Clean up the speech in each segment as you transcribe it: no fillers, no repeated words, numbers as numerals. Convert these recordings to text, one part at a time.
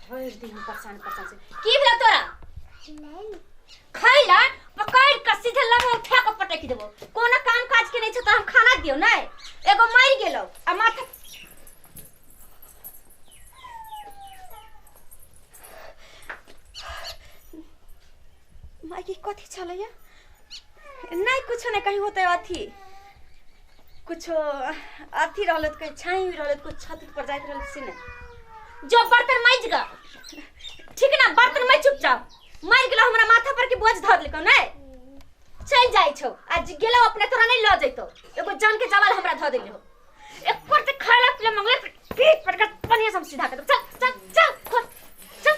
भर दिन परेशान से की भेला तोरा खैला पकड़ के सीधे लगा उठा के पटक देबो कोनो काम काज के नहीं छ त हम खाना दियो नै एगो मार गेलो आ माथा मागी कथि छलैया नहीं कुछ नहीं कहीं होते अथी कुछ अथी रहलत कहीं छाई रहलत कुछ छत पर जाइत रहलत से नहीं जो बर्तन माइज ग ठीक ना बर्तन माइज चुपचाप मार गेलो हमरा माथा पर के बोझ धर लेको नै चल जाई छौ आज गेलो अपने तोरा नहीं ल जइतो एगो जान के जवाल हमरा ध देले हो एक करते खाला पीला मंगले पीठ पर का पनिया सब सीधा कर चल चल चल चल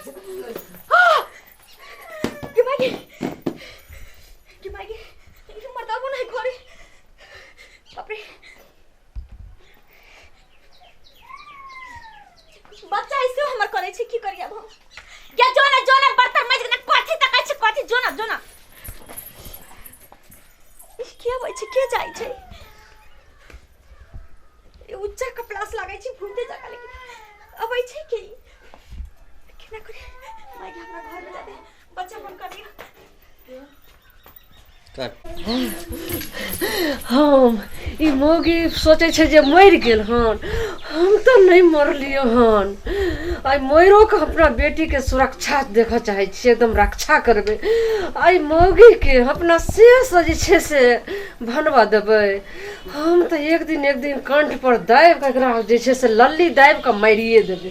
के मागी ये मरदा को नहीं करे बाप रे बच्चा ऐसे हमर करे छी की करिया हम क्या जोना बर्तन माज के कथि तकै छै कथि जोना के होय छै के जाय छै ए उच्चा कपड़ास लागै छै भूते जका लेकिन अबै छै के केना करे माय हमरा घर में जाबे बच्चा फोन कर दिया हम ई मोगी सोचे छे जे मर गेल हन हम तो नहीं मरलियो हन आई मरो के अपना बेटी के सुरक्षा देख चाहे छी एकदम रक्षा करबे आई मोगी के अपना शेष जे छे से भनवा देबे हम तो एक दिन कंठ पर दाब के एकरा जे छे से लल्ली दाब के मारिए देबे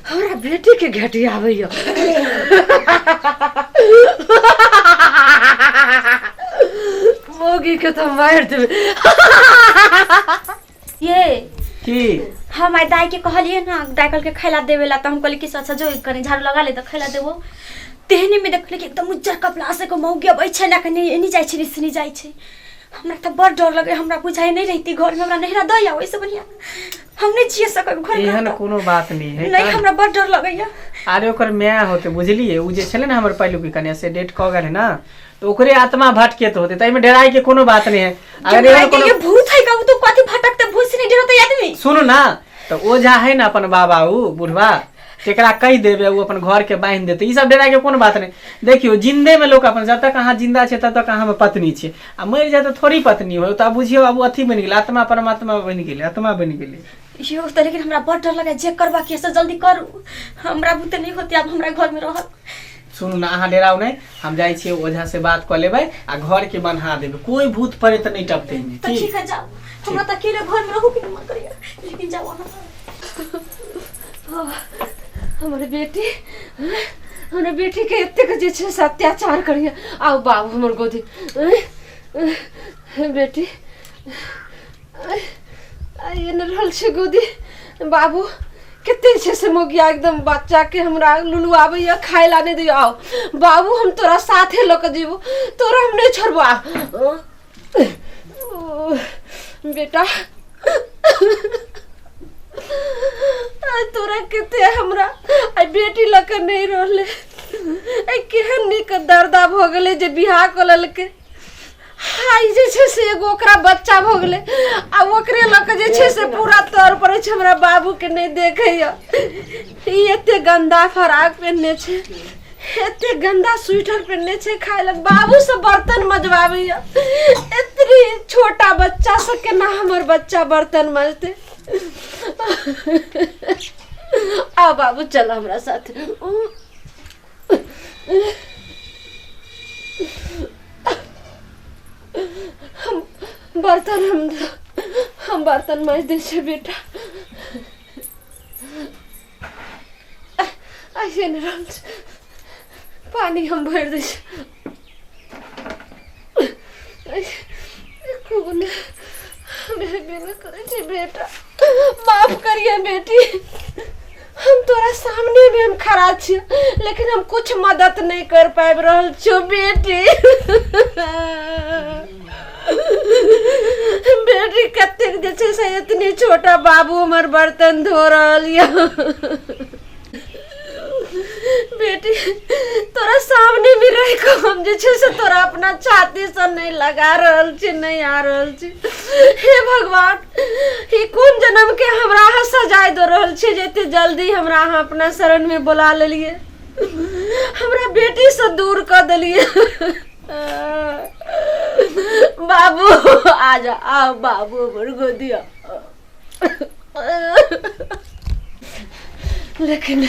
हमरा बेटी के घेटी आबैया मोगी के तो मार देबे ये की हम आई दाई के कहलिए ना दाई कल के खैला देवेला त हम कहली कि अच्छा जो कने झाड़ू लगा ले त खैला देबो तेहनी में देखले कि एकदम उज्जर कपड़ा से को मौगी अबै छै ना कने एनी जाय छै रिसनी जाय छै हमरा त बड़ डर लगे हमरा बुझाई नहीं रहती घर में हमरा नहिरा दई आ ओइसे बढ़िया हम नहीं जिए सकब घर में एहन कोनो बात नहीं है नहीं हमरा बड़ डर लगैया आरे ओकर माय होते बुझलिए उ जे छले ना हमर पहिलू की कन्या से डेट क गेल है ना तो ओकरे आत्मा भटकेत होते तई में डराई के कोनो बात नहीं है अगर ये भूत है का उ तो कथि भटकते भूत से नहीं डरते आदमी सुनो ना तो ओ जा है ना अपन बाबा उ बुढ़वा तेकरा कह देबे उ अपन घर के बांध देते ई सब डरा के कोनो बात नहीं देखियो जिंदे में लोग अपन जब तक अहाँ जिंदा छे तब तक अहाँ में पत्नी छे आ मर जाए तो थोड़ी पत्नी हो त बुझियो अब अथी बन गेल आत्मा परमात्मा बन गेल आत्मा बन गेल यो त लेकिन हमरा बड़ डर लगे जे करबा के से जल्दी करू हमरा बुते नहीं होते अब हमरा घर में रह सुनू ना अहाँ डराउ नहीं हम जाई छी ओझा से बात क लेबै आ घर के बन्हा देबे कोई भूत प्रेत नहीं टपते त ठीक है जाओ हमरा त अकेले घर में रहू के मन करिया लेकिन जाओ हमारे बेटी के एते जे छे से अत्याचार करिए आओ बाबू हमर गोदी बेटी आई न रहल छे गोदी बाबू कितने छे से मोगिया एकदम बच्चा के हमरा लुलु आबैया खाए ला नहीं दियो आओ बाबू हम तोरा साथे लोक जीवो तोरा हम नहीं छोड़बा बेटा तोरा किते हमरा आई बेटी लक नहीं रहले आई केहन निक दर्दा भ गेले जे बियाह कलल के हाय जे छे से एगो ओकरा बच्चा भ गेले आ ओकरे लक जे छे से पूरा तौर पर छे हमरा बाबू के नहीं देखैया ई एते गंदा फराक पहनने छे एते गंदा स्वेटर पहनने छे खाए लग बाबू से बर्तन मजवाबैया इतनी छोटा बच्चा से केना हमर बच्चा बर्तन मजते आ बाबू चल हमरा साथ हम बर्तन माज दे छे बेटा ऐसे न रहल पानी हम भर दे खूब ने मेरे बिना करे छे बेटा माफ करिए बेटी हम तोरा सामने में हम खड़ा छी लेकिन हम कुछ मदद नहीं कर पाब रहल छो बेटी बेटी कते जे छे से इतनी छोटा बाबू हमर बर्तन धो रहल या बेटी तोरा सामने में रह के हम जे छे से तोरा अपना छाती से नहीं लगा रहल छी, नहीं आ रहल छी। हे भगवान, ई कोन जन्म के हमरा अहाँ सजाय दे रहल छी जे एते जल्दी हमरा अहाँ अपना शरण में बुला लेलिए, हमरा बेटी से दूर कर देलिए। बाबू आजा, आओ बाबू हमर गोदिया। लेकिन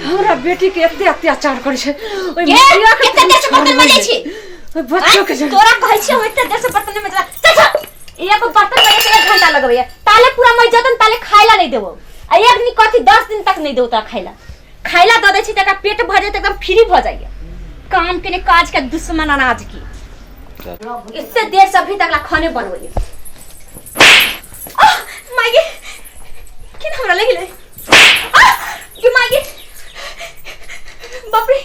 हमरा बेटी के एते अत्याचार करे छै, ओइ मिया के एते देर से बर्तन माजे छी, ओइ बच्चों के तोरा कहै छी हम एते देर से बर्तन में चल चल एगो बर्तन माजे से 1 घंटा लगबे, ताले पूरा मज जतन ताले खाइला नहीं देबो, आ एक नी कथि 10 दिन तक नहीं देबो ता खाइला द दै छी तका पेट भर जाए एकदम फ्री भ जाइए। काम के ने काज के दुश्मन अनाज की इतने देर से अभी तक ला खाने बनबैए। मागे किन हमरा लगिले ये मागे बाप रे